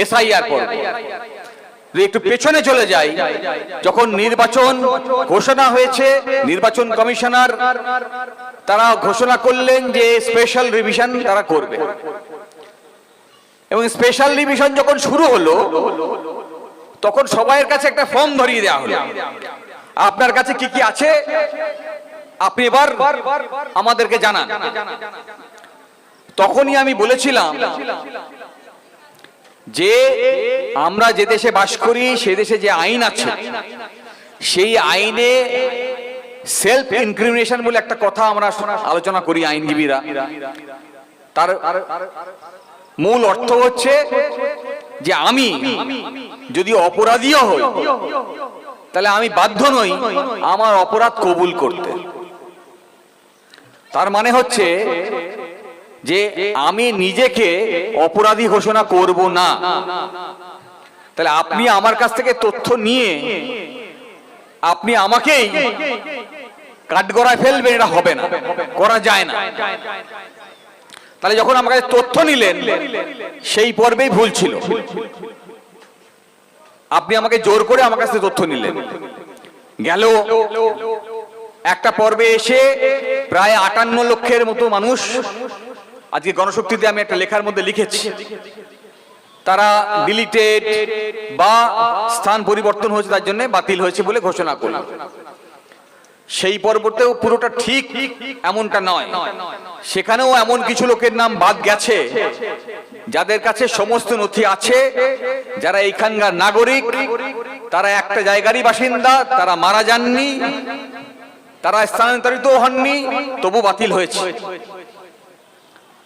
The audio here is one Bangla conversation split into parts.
এসআইআর পর্ব। একটু পেছনে চলে যাই, যখন নির্বাচন ঘোষণা হয়েছে, নির্বাচন কমিশনার তারা ঘোষণা করলেন যে স্পেশাল রিভিশন তারা করবে, এবং স্পেশাল রিভিশন যখন শুরু হলো তখন সবাইয়ের কাছে একটা ফর্ম ধরিয়ে দেওয়া হলো, আপনার কাছে কি কি আছে আপনি এবার আমাদেরকে জানান। তখনই আমি বলেছিলাম যে আমরা যে দেশে বাস করি সে দেশে যে আইন আছে সেই আইনে সেলফ ইনক্রিমিনেশন বলে একটা কথা আমরা আলোচনা করি আইনজীবীরা। তার মূল অর্থ হচ্ছে যে আমি যদি অপরাধীও হই তাহলে আমি বাধ্য নই আমার অপরাধ কবুল করতে। তার মানে হচ্ছে যে আমি নিজেকে অপরাধী ঘোষণা করব না। তাহলে আপনি আমার কাছ থেকে তথ্য নিয়ে আপনি আমাকেই কাঠগড়ায় ফেলবেন, এটা হবে না, করা যায় না। তাহলে যখন আমার কাছে তথ্য নিলেন সেই পর্বেই ভুল ছিল। আপনি আমাকে জোর করে আমার কাছে তথ্য নিলেন, গেল একটা পর্বে এসে প্রায় 58 লক্ষের মতো মানুষ, আজকে গণশক্তিতে আমি একটা লেখার মধ্যে লিখেছি, তারা ডিলিটেড বা স্থান পরিবর্তন হয়েছে তার জন্য বাতিল হয়েছে বলে ঘোষণা করল। সেই পর্বতেও পুরোটা ঠিক এমনটা নয়, সেখানেও এমন কিছু লোকের নাম বাদ গেছে যাদের কাছে সমস্ত নথি আছে, যারা এইখানকার নাগরিক, তারা একটা জায়গারই বাসিন্দা, তারা মারা যাননি, তারা স্থানান্তরিত হননি, তবু বাতিল হয়েছে।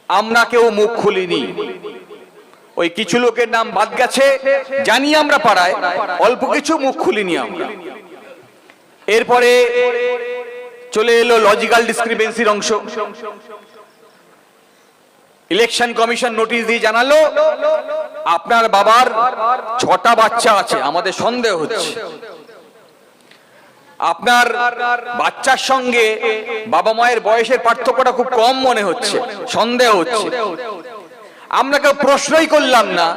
আমরা কেউ মুখ খুলিনি, ওই কিছু লোকের নাম বাদ গেছে জানি আমরা পাড়ায়, অল্প কিছু মুখ খুলিনি আমরা। এরপরে চলে এলো লজিক্যাল ডিসক্রিপেন্সির অংশ। ইলেকশন কমিশন নোটিশ দিয়ে জানালো আপনার বাবার 6টা বাচ্চা আছে, আমাদের সন্দেহ হচ্ছে আপনার বাচ্চার সঙ্গে বাবা মায়ের বয়সের পার্থক্যটা খুব কম মনে হচ্ছে, সন্দেহ হচ্ছে। আমরা কেউ প্রশ্নই করলাম না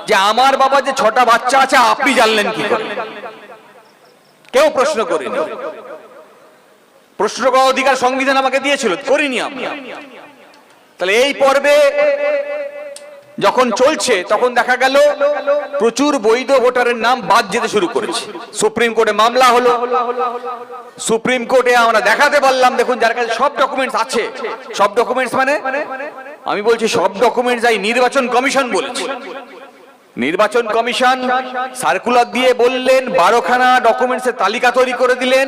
যে আমার বাবা যে 6টা বাচ্চা আছে আপনি জানলেন কি করে, কেউ প্রশ্ন করেনি। প্রশ্ন করার অধিকার সংবিধান আমাকে দিয়েছিল, করিনি আমরা। তাহলে এই পর্বে যখন চলছে তখন দেখা গেল প্রচুর বৈধ ভোটারের নাম বাদ যেতে শুরু করেছে। সুপ্রিম কোর্টে মামলা হলো, সুপ্রিম কোর্টে আমরা দেখাতে পারলাম দেখুন যার কাছে সব ডকুমেন্টস আছে, সব ডকুমেন্টস মানে আমি বলছি সব ডকুমেন্টস যাই নির্বাচন কমিশন বলেছে। নির্বাচন কমিশন সার্কুলার দিয়ে বললেন 12খানা ডকুমেন্টসের তালিকা তৈরি করে দিলেন,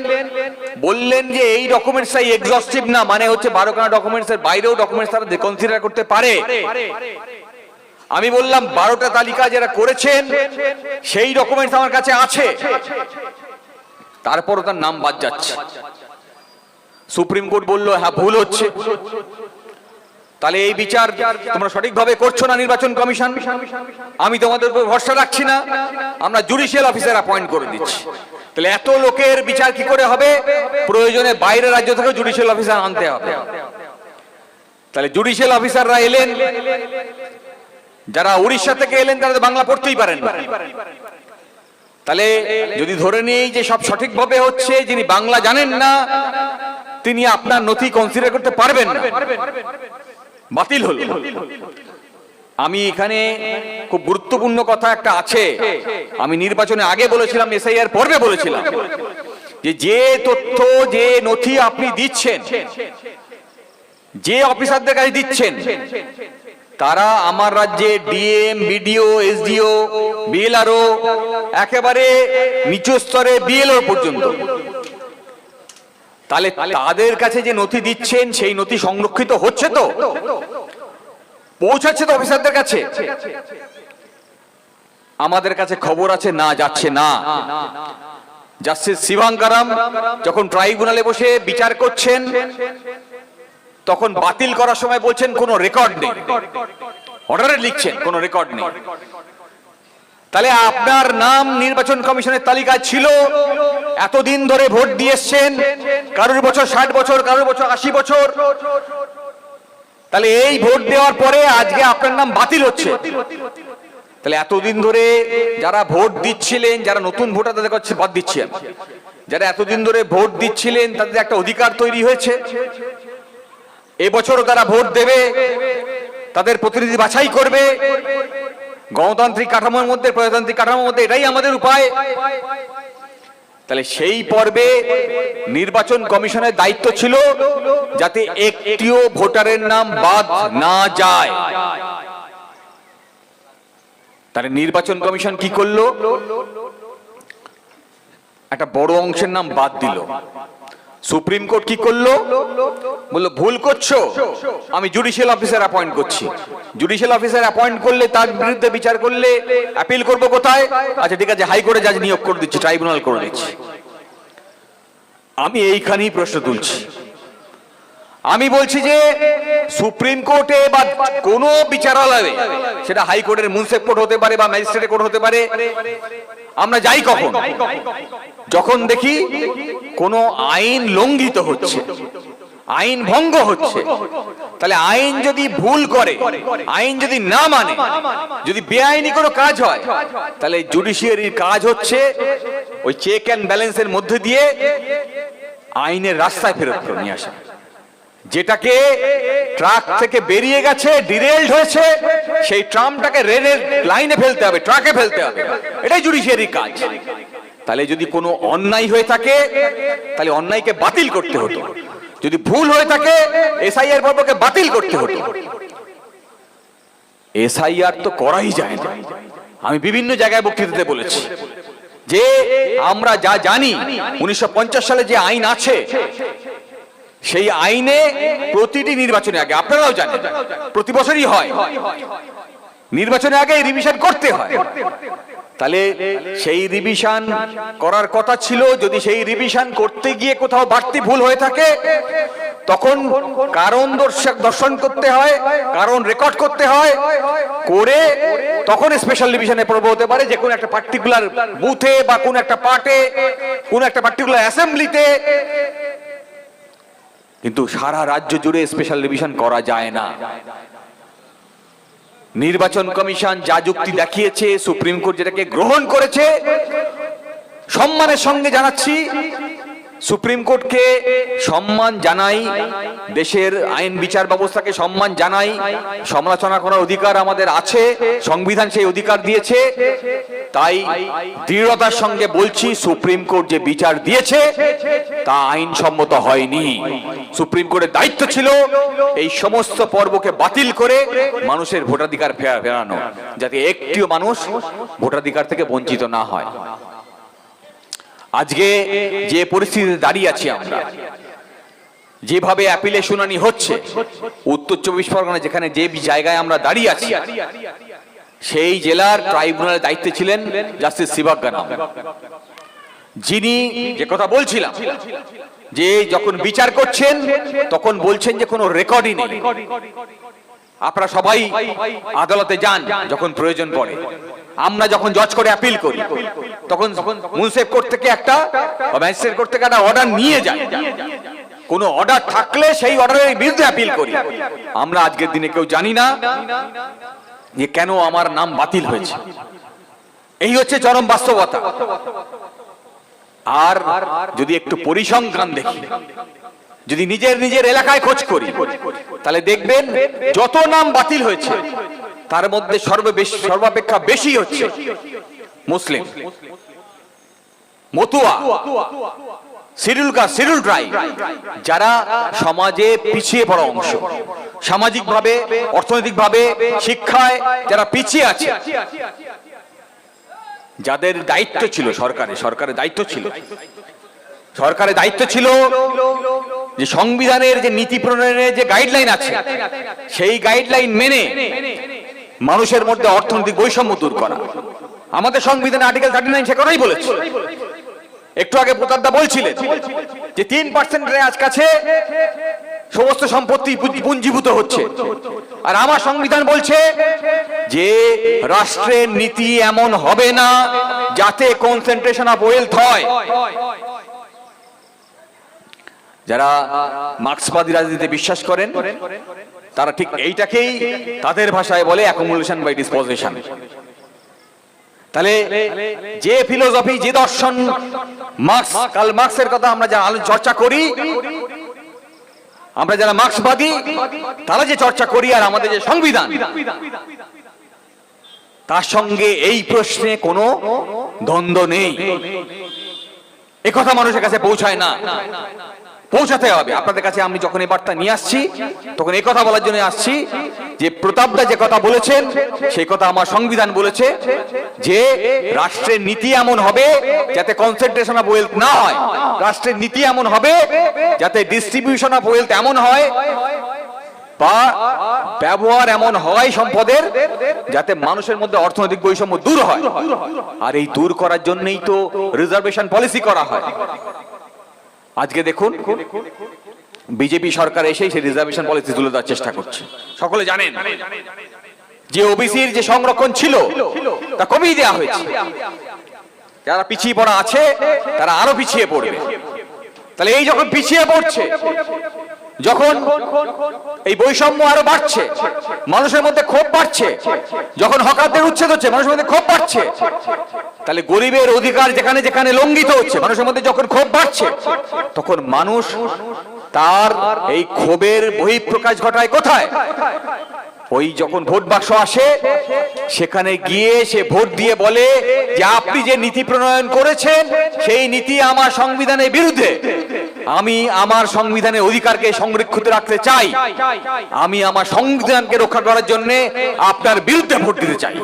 বললেন যে এই ডকুমেন্টসটাই এক্সহস্টিভ না, মানে হচ্ছে 12খানা ডকুমেন্টসের বাইরেও ডকুমেন্টস তারা কনসিডার করতে পারে। আমি বললাম 12টা তালিকা যারা করেছেন সেই ডকুমেন্টস আমার কাছে আছে, তারপরও তার নাম বাদ যাচ্ছে। সুপ্রিম কোর্ট বলল হ্যাঁ ভুল হচ্ছে। তাহলে এই বিচার তোমরা সঠিকভাবে করছো না নির্বাচন কমিশন, আমি তোমাদের উপর ভরসা রাখছি না, আমরা জুডিশিয়াল অফিসার অ্যাপয়েন্ট করে দিচ্ছি। তাহলে এত লোকের বিচার কি করে হবে? প্রয়োজনে বাইরের রাজ্য থেকে জুডিশিয়াল অফিসার আনতে হবে। তাহলে জুডিশিয়াল অফিসাররা এলেন, যারা উড়িষ্যা থেকে এলেন তারা বাংলা পড়তেই পারেন না। তাহলে যদি ধরে নিই যে সব সঠিকভাবে হচ্ছে, যিনি বাংলা জানেন না তিনি আপনার নথি কনসিডার করতে পারবেন না, বাতিল হল। আমি এখানে খুব গুরুত্বপূর্ণ কথা একটা আছে, আমি নির্বাচনে আগে বলেছিলাম, এসআইআর পর্বে বলেছিলাম যে তথ্য যে নথি আপনি দিচ্ছেন, যে অফিসারদের কাছে দিচ্ছেন, তারা আমার রাজ্যে ডিএম, বিডিও, এসডিও, বিএলআরও, একেবারে নিচু স্তরে বিএলও পর্যন্ত, তাহলে তাদের কাছে যে নথি দিচ্ছেন সেই নথি সংরক্ষিত হচ্ছে তো, পৌঁছাচ্ছে তো অফিসারদের কাছে? আমাদের কাছে খবর আছে না, যাচ্ছে না। জাস্টিস শিবাঙ্কারাম যখন ট্রাইব্যুনালে বসে বিচার করছেন তখন বাতিল করার সময় বলছেন কোনো রেকর্ড নেই, অর্ডারে লিখছেন কোনো রেকর্ড নেই। তাহলে আপনার নাম নির্বাচন কমিশনের তালিকায় ছিল, এতদিন ধরে ভোট দিয়ে এসছেন, কারোর বছর 60 বছর, কারোর বছর 80 বছর, তাহলে এই ভোট দেওয়ার পরে আজকে আপনার নাম বাতিল হচ্ছে, তাহলে এতদিন ধরে যারা ভোট দিচ্ছিলেন, যারা নতুন ভোটার তাদের কাছে বাদ দিচ্ছি আমি, যারা এতদিন ধরে ভোট দিচ্ছিলেন তাদের একটা অধিকার তৈরি হয়েছে। এবছরও তারা ভোট দেবে, তাদের প্রতিনিধি বাছাই করবে। গণতান্ত্রিক কাঠামোর মধ্যে, প্রজাতান্ত্রিক কাঠামোর মধ্যে এটাই আমাদের উপায়। তাহলে সেই পর্বে নির্বাচন কমিশনের দায়িত্ব ছিল যাতে একটিও ভোটারের নাম বাদ না যায়। তাহলে নির্বাচন কমিশন কি করলো? একটা বড় অংশের নাম বাদ দিল। সুপ্রিম কোর্ট কি করলো? বললো ভুল করছো, আমি জুডিশিয়াল অফিসার অ্যাপয়েন্ট করছি। জুডিশিয়াল অফিসার অ্যাপয়েন্ট করলে তার বিরুদ্ধে বিচার করলে অ্যাপিল করবো কোথায়? আচ্ছা ঠিক আছে, হাইকোর্টে জাজ নিয়োগ করে দিচ্ছি, ট্রাইব্যুনাল করে দিচ্ছি। আমি এইখানেই প্রশ্ন তুলছি। আমি বলছি যে সুপ্রিম কোর্টে বা কোনো বিচারালয়ে, সেটা হাইকোর্টের মুন্সিপ কোর্ট হতে পারে বা ম্যাজিস্ট্রেট কোর্ট হতে পারে, আমরা যাই কখন? যখন দেখি কোনো আইন লঙ্ঘিত হচ্ছে, আইন ভঙ্গ হচ্ছে। তাহলে আইন যদি ভুল করে, আইন যদি না মানে, যদি বেআইনি কোনো কাজ হয়, তাহলে জুডিশিয়ারির কাজ হচ্ছে ওই চেক অ্যান্ড ব্যালেন্সের মধ্যে দিয়ে আইনের রাস্তায় ফেরত নিয়ে আসা। যেটাকে ট্রাক থেকে বেরিয়ে গেছে, ডিরেলড হয়েছে, সেই ট্রামটাকে রেলের লাইনে ফেলতে হবে, ট্রাকে ফেলতে হবে। এটাই জুডিশিয়ারির কাজ। তাহলে যদি কোনো অন্যায় হয়ে থাকে তাহলে অন্যায়কে বাতিল করতে হতো, যদি ভুল হয়ে থাকে এসআইআর পর্বকে বাতিল করতে হতো। এসআইআর তো করাই যায় না। আমি বিভিন্ন জায়গায় বক্তৃতাতে বলেছি যে আমরা যা জানি 1950 সালে যে আইন আছে, সেই আইনে প্রতিটি নির্বাচনের আগে, আপনারাও জানেন প্রতি বছরই হয়, নির্বাচনের আগে রিভিশন করতে হয়। তাহলে সেই রিভিশন করার কথা ছিল। যদি সেই রিভিশন করতে গিয়ে কোথাও বাড়তি ভুল হয়ে থাকে, তখন কারণ দর্শন করতে হয়, কারণ রেকর্ড করতে হয়, করে তখন স্পেশাল রিভিশনে পর্ব হতে পারে, যে কোনো একটা পার্টিকুলার বুথে বা কোন একটা পার্টে, কোন একটা পার্টিকুলার অ্যাসেম্বলিতে। কিন্তু সারা রাজ্য জুড়ে স্পেশাল রিভিশন করা যায় না। নির্বাচন কমিশন যা যুক্তি দেখিয়েছে, সুপ্রিম কোর্ট যেটাকে গ্রহণ করেছে, সম্মানের সঙ্গে জানাচ্ছি, সুপ্রিম কোর্টকে সম্মান জানাই, দেশের আইন বিচার ব্যবস্থাকে সম্মান জানাই। সমালোচনা করার অধিকার আমাদের আছে, সংবিধান সেই অধিকার দিয়েছে। তাই দৃঢ়তার সঙ্গে বলছি, সুপ্রিম কোর্ট যে বিচার দিয়েছে তা আইনসম্মত হয়নি। সুপ্রিম কোর্টের দায়িত্ব ছিল এই সমস্ত পর্বকে বাতিল করে মানুষের ভোটাধিকার ফেরানো, যাতে একটিও মানুষ ভোটাধিকার থেকে বঞ্চিত না হয়। আজকে যে পরিস্থিতিতে দাঁড়িয়ে আছি আমরা, যেভাবে অ্যাপিলে শুনানি হচ্ছে, উত্তর 24 পরগনা যেখানে যে জায়গায় আমরা দাঁড়িয়ে আছি, সেই জেলার ট্রাইব্যুনালের দায়িত্বে ছিলেন জাস্টিস শিবজ্ঞানম, যিনি যে কথা বলছিলাম যে যখন বিচার করছেন তখন বলছেন যে কোনো রেকর্ডই নেই। আপনারা সবাই আদালতে যান যখন প্রয়োজন পড়ে। আমরা যখন জজ করে অ্যাপিল করি তখন মুন্সিপ কোর্ট থেকে একটা, ম্যাজিস্ট্রেট কোর্ট থেকে একটা অর্ডার নিয়ে যায়। কোনো অর্ডার থাকলে সেই অর্ডারের বিরুদ্ধে অ্যাপিল করি। আমরা আজকের দিনে কেউ জানি না যে কেন আমার নাম বাতিল হয়েছে। এই হচ্ছে চরম বাস্তবতা। আর যদি একটু পরিসংখ্যান দেখি, যদি নিজের এলাকায় খোঁজ করি, তাহলে দেখবেন যত নাম বাতিল হয়েছে তার মধ্যে সর্বাপেক্ষা বেশি হচ্ছে মুসলিম, Matua, schedule caste, schedule tribe, যারা সমাজে পিছিয়ে পড়া অংশ, সামাজিকভাবে, অর্থনৈতিকভাবে, শিক্ষায় যারা পিছিয়ে আছে, যাদের দায়িত্ব ছিল সরকারের দায়িত্ব ছিল, সরকারের দায়িত্ব ছিল যে সংবিধানের যে নীতি প্রণয়নের যে গাইডলাইন আছে, সেই গাইডলাইন মেনে মানুষের মধ্যে অর্থনৈতিক বৈষম্য দূর করা। আমাদের সংবিধানে আর্টিকেল 39 সে কথাই বলেছে। একটু আগে প্রতাপদা বলছিলেন যে 3% আজ কাছে সমস্ত সম্পত্তি পুঞ্জীভূত হচ্ছে, আর আমার সংবিধান বলছে যে রাষ্ট্রের নীতি এমন হবে না যাতে কনসেন্ট্রেশন অফ ওয়েলথ হয়। যারা মার্ক্সবাদী রাজনীতিতে বিশ্বাস করেন তারা ঠিক এইটাকেই তাদের ভাষায় বলে অ্যাকুমুলেশন বাই ডিসপোজিশন। তাহলে যে ফিলোসফি, যে দর্শন, মার্কস, কার্ল মার্কসের কথা আমরা যা চর্চা করি, আমরা যারা মার্কসবাদী তারা যে চর্চা করি, আর আমাদের যে সংবিধান, তার সঙ্গে এই প্রশ্নে কোনো দ্বন্দ্ব নেই। একথা মানুষের কাছে পৌঁছায় না, পৌঁছাতে হবে। আপনাদের কাছে আমি যখন এই বার্তা নিয়ে আসছি, তখন এই কথা বলার জন্য আসছি যে প্রতাপদা যে কথা বলেছেন, সেই কথা আমার সংবিধান বলেছে যে রাষ্ট্রের নীতি এমন হবে যাতে কনসেন্ট্রেশন অফ ওয়েলথ না হয়, রাষ্ট্রের নীতি এমন হবে যাতে ডিস্ট্রিবিউশন অফ ওয়েলথ এমন হয় বা ব্যবহার এমন হয় সম্পদের যাতে মানুষের মধ্যে অর্থনৈতিক বৈষম্য দূর হয়। আর এই দূর করার জন্যই তো রিজার্ভেশন পলিসি করা হয়। আজকে দেখুন, বিজেপি সরকার এসেই সেই রিজার্ভেশন পলিসি তুলে দেওয়ার চেষ্টা করছে। সকলে জানেন যে ওবিসির যে সংরক্ষণ ছিল তা কমিয়ে দেওয়া হয়েছে। যারা পিছিয়ে পড়া আছে তারা আরো পিছিয়ে পড়বে। তাহলে এই যখন পিছিয়ে পড়ছে, যখন এই বৈষম্য আরো বাড়ছে, মানুষের মধ্যে ক্ষোভ বাড়ছে, যখন হকারদের উচ্ছেদ হচ্ছে, মানুষের মধ্যে ক্ষোভ বাড়ছে, তাহলে গরিবের অধিকার যেখানে যেখানে লঙ্ঘিত হচ্ছে, মানুষের মধ্যে যখন ক্ষোভ বাড়ছে, তখন মানুষ তার এই ক্ষোভের বহিঃপ্রকাশ ঘটায় কোথায়? ওই যখন ভোট বাক্স আসে, সেখানে গিয়ে সে ভোট দিয়ে বলে যে আপনি যে নীতি প্রণয়ন করেছেন সেই নীতি আমার সংবিধানের বিরুদ্ধে, আমি আমার সংবিধানের অধিকারকে সংরক্ষিত রাখতে চাই, আমি আমার সংবিধানকে রক্ষা করার জন্য আপনার বিরুদ্ধে ভোট দিতে চাই।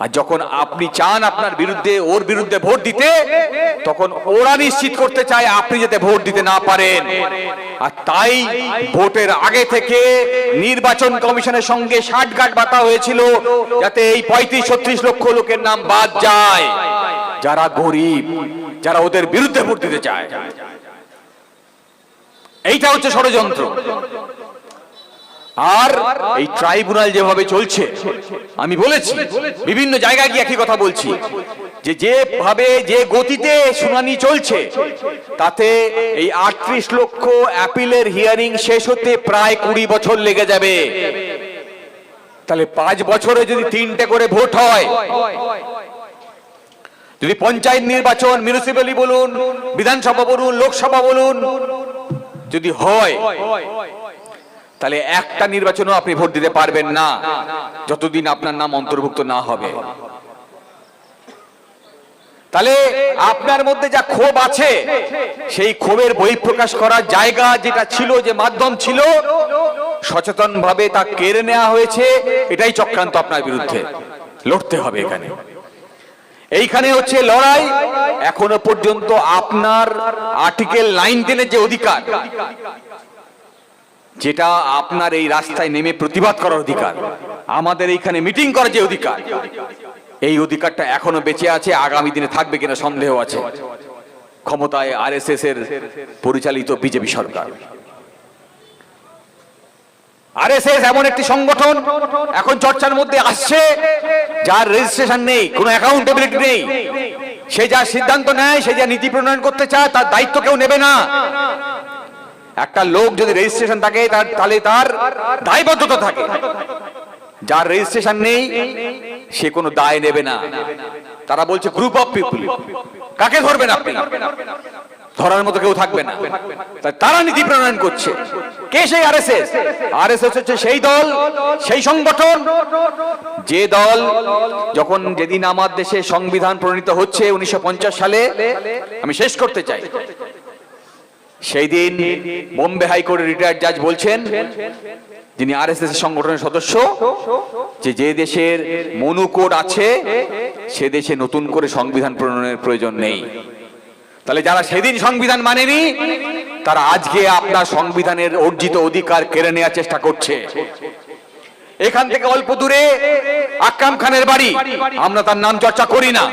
আর যখন আপনি চান আপনার বিরুদ্ধে, ওর বিরুদ্ধে ভোট দিতে, তখন ওরা নিশ্চিত করতে চায় আপনি যাতে ভোট দিতে না পারেন। আর তাই ভোটের আগে থেকে নির্বাচন কমিশনের সঙ্গে ষাটঘাট বাঁধা হয়েছিল যাতে এই 35-36 লক্ষ লোকের নাম বাদ যায় যারা গরিব, যারা ওদের বিরুদ্ধে ভোট দিতে চায়। এইটা হচ্ছে ষড়যন্ত্র। আর এই ট্রাইব্যুনাল যেভাবে চলছে, আমি বলেছি বিভিন্ন জায়গায় গিয়ে একই কথা বলছি যে যেভাবে যে গতিতে শুনানি চলছে, তাতে এই 38 লক্ষ অ্যাপিলের হিয়ারিং শেষ হতে প্রায় 20 বছর লেগে যাবে। তাহলে 5 বছরে যদি 3টে করে ভোট হয়, যদি পঞ্চায়েত নির্বাচন, মিউনিসিপ্যালিটি বলুন, বিধানসভা বলুন, লোকসভা বলুন, যদি হয়, তাহলে একটা নির্বাচনও আপনি ভোট দিতে পারবেন না যতদিন আপনার নাম অন্তর্ভুক্ত না হবে। তাহলে আপনার মধ্যে যা ক্ষোভ আছে, সেই ক্ষোভের বহিঃপ্রকাশ করার জায়গা যেটা ছিল, যে মাধ্যম ছিল, সচেতন ভাবে তা কেড়ে নেওয়া হয়েছে। এটাই চক্রান্ত আপনার বিরুদ্ধে। লড়তে হবে এখানে। এইখানে হচ্ছে লড়াই। এখনো পর্যন্ত আপনার আর্টিকেল 19 যে অধিকার, যেটা আপনার এই রাস্তায় নেমে প্রতিবাদ করার অধিকার, আমাদের এইখানে মিটিং করার যে অধিকার, এই অধিকারটা এখনো বেঁচে আছে। আগামী দিনে থাকবে কিনা সন্দেহ আছে। ক্ষমতায় আরএসএস এর পরিচালিত বিজেপি সরকার। আরএসএস এমন একটি সংগঠন এখন চর্চার মধ্যে আসছে যার রেজিস্ট্রেশন নেই, কোনো অ্যাকাউন্টেবিলিটি নেই। সে যা সিদ্ধান্ত নেয়, সে যা নীতি প্রণয়ন করতে চায়, তার দায়িত্ব কেউ নেবে না। একটা লোক যদি রেজিস্ট্রেশন থাকে, তাহলে তার দায়বদ্ধতা থাকে। যার রেজিস্ট্রেশন নেই সে কোনো দায় নেবে না। তারা বলছে গ্রুপ অফ পিপল, কাকে ধরবেন আপনি? ধরার মতো কেউ থাকবে না। তারা নীতি প্রণয়ন করছে। কে সেই আরএসএস? আরএসএস হচ্ছে সেই দল, সেই সংগঠন, যে দল যখন যেদিন আমার দেশে সংবিধান প্রণীত হচ্ছে 1950 সালে, আমি শেষ করতে চাই, সেই দিন বোম্বে হাইকোর্টের রিটায়ার্ড জাজ বলছেন, যিনি আরএসএস সংগঠনের সদস্য, যে দেশের মনু কোড আছে সে দেশে নতুন করে সংবিধান প্রণয়নের প্রয়োজন নেই। তাহলে যারা সেদিন সংবিধান মানেনি, তারা আজকে আপনার সংবিধানের অর্জিত অধিকার কেড়ে নেওয়ার চেষ্টা করছে। এখান থেকে অল্প দূরে আকরাম খানের বাড়ি, আমরা তার নাম চর্চা করি না।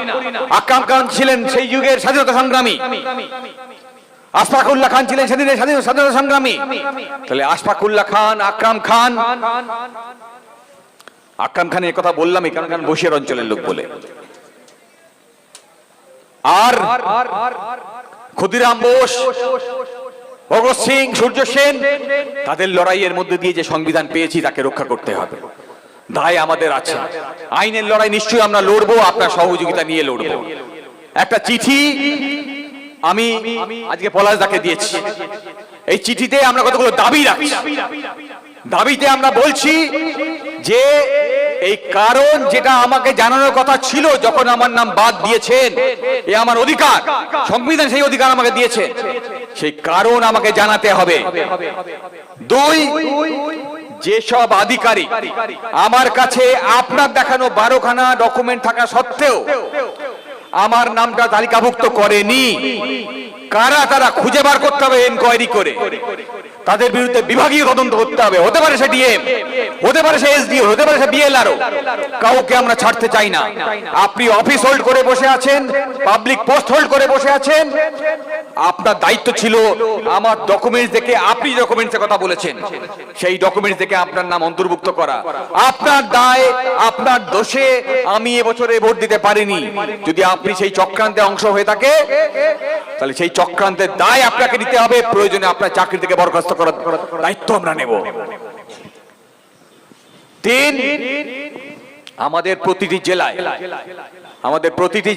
আকরাম খান ছিলেন সেই যুগের স্বাধীনতা সংগ্রামী। আশফাকুল্লাহ খান ছিলেন সেদিনের স্বাধীনতা সংগ্রামী। তাহলে আশফাকুল্লাহ খান, আকরাম খান, আকরাম খানের কথা বললাম এই কারণে বসির অঞ্চলের লোক বলে। আর ক্ষুদিরাম বোস, ভগৎ সিং, সূর্য সেন, তাদের লড়াইয়ের মধ্যে দিয়ে যে সংবিধান পেয়েছি তাকে রক্ষা করতে হবে। দায় আমাদের আছে। আইনের লড়াই নিশ্চয়ই আমরা লড়বো, আপনার সহযোগিতা নিয়ে লড়বো। একটা চিঠি আমি আজকে পলাশদাকে দিয়েছি। এই চিঠিতে আমরা কতগুলো দাবি রাখছি। দাবিতে আমরা বলছি যে এই কারণ যেটা আমাকে জানানোর কথা ছিল যখন আমার নাম বাদ দিয়েছেন, এ আমার অধিকার, সংবিধান সেই অধিকার আমাকে দিয়েছে, সেই কারণ আমাকে জানাতে হবে। দুই, যেসব আধিকারিক আমার কাছে আপনার দেখানো 12খানা ডকুমেন্ট থাকা সত্ত্বেও আমার নামটা তালিকাভুক্ত করেনি, কারা তারা খুঁজে বার করতে হবে এনকোয়ারি করে, তাদের বিরুদ্ধে বিভাগীয় তদন্ত করতে হবে। হতে পারে সে ডিএম, হতে পারে সে এসডিও, হতে পারে সে বিএলআরও, কাউকে আমরা ছাড়তে চাই না। আপনি অফিস হোল্ড করে বসে আছেন, পাবলিক পোস্ট হোল্ড করে বসে আছেন, আপনার দায়িত্ব ছিল আমার ডকুমেন্টস দেখে, আপনি ডকুমেন্টসের কথা বলেছেন, সেই ডকুমেন্টস দেখে আপনার নাম অন্তর্ভুক্ত করা। আপনার দায়, আপনার দোষে আমি এবছরে ভোট দিতে পারিনি। যদি আপনি সেই চক্রান্তে অংশ হয়ে থাকে, তাহলে সেই চক্রান্তের দায় আপনাকে নিতে হবে। প্রয়োজনে আপনার চাকরি থেকে বরখাস্ত করার দায়িত্ব আমরা নেব। তিন, আমাদের প্রতিটি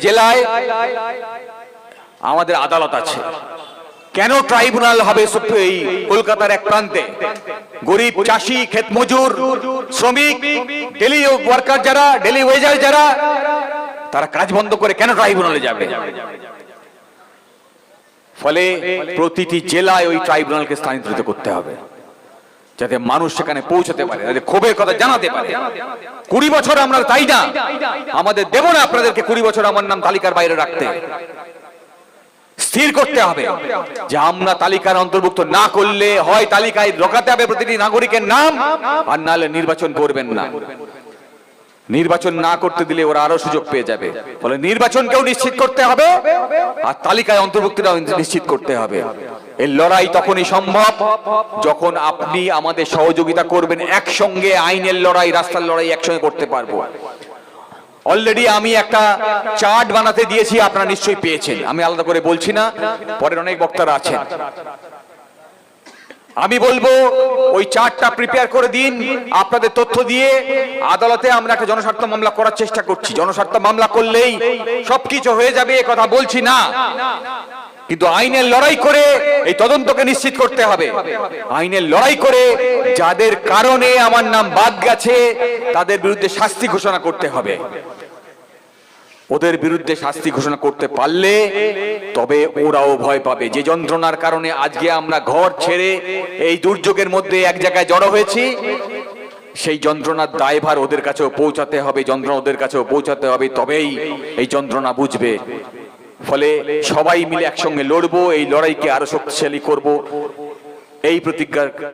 জেলায় আমাদের আদালত আছে। কেন ট্রাইব্যুনাল হবে এই কলকাতার এক প্রান্তে? গরিব চাষি, ক্ষেত মজুর, শ্রমিক, ডেলি ওয়ার্কার যারা, ডেলি ওয়েজার যারা, তারা কাজ বন্ধ করে কেন ট্রাইব্যুনালে যাবে? ফলে প্রতিটি জেলায় ওই ট্রাইব্যুনালকে স্থানান্তরিত করতে হবে, যাতে মানুষ সেখানে পৌঁছাতে পারে, যাতে ক্ষোভের কথা জানাতে পারে। 20 বছর আমরা তাই না, আমাদের দেব না আপনাদেরকে 20 বছর আমার নাম তালিকার বাইরে রাখতে। স্থির করতে হবে যে আমরা তালিকার অন্তর্ভুক্ত না করলে হয় তালিকায় ঢোকাতে হবে প্রতিটি নাগরিকের নাম, আর নাহলে নির্বাচন করবেন না। নির্বাচন না করতে দিলে ওরা আরো সুযোগ পেয়ে যাবে। ফলে নির্বাচনকেও নিশ্চিত করতে হবে, আর তালিকায় অন্তর্ভুক্তিটাও নিশ্চিত করতে হবে। এই লড়াই তখনই সম্ভব যখন আপনি আমাদের সহযোগিতা করবেন। একসঙ্গে আইনের লড়াই, রাস্তার লড়াই একসঙ্গে করতে পারবো। অলরেডি আমি একটা চার্ট বানাতে দিয়েছি, আপনারা নিশ্চয়ই পেয়েছেন, আমি আলাদা করে বলছি না, পরের অনেক বক্তারা আছেন। আমি বলবো ওই চার্টটা প্রিপেয়ার করে দিন, আপনাদের তথ্য দিয়ে আদালতে আমরা একটা জনস্বার্থ মামলা করার চেষ্টা করছি। জনস্বার্থ মামলা করলেই সবকিছু হয়ে যাবে এ কথা বলছি না, কিন্তু আইনের লড়াই করে এই তদন্তকে নিশ্চিত করতে হবে। আইনের লড়াই করে যাদের কারণে আমার নাম বাদ গেছে তাদের বিরুদ্ধে শাস্তি ঘোষণা করতে হবে। ওদের বিরুদ্ধে শাস্তি ঘোষণা করতে পারলে তবে ওরাও ভয় পাবে। যে যন্ত্রণার কারণে আজকে আমরা ঘর ছেড়ে এই দুর্যোগের মধ্যে এক জায়গায় জড়ো হয়েছি, সেই যন্ত্রণার দায়ভার ওদের কাছেও পৌঁছাতে হবে, যন্ত্রণা ওদের কাছেও পৌঁছাতে হবে, তবেই এই যন্ত্রণা বুঝবে। ফলে সবাই মিলে একসঙ্গে লড়বো, এই লড়াইকে আরো শক্তিশালী করব, এই প্রতিজ্ঞা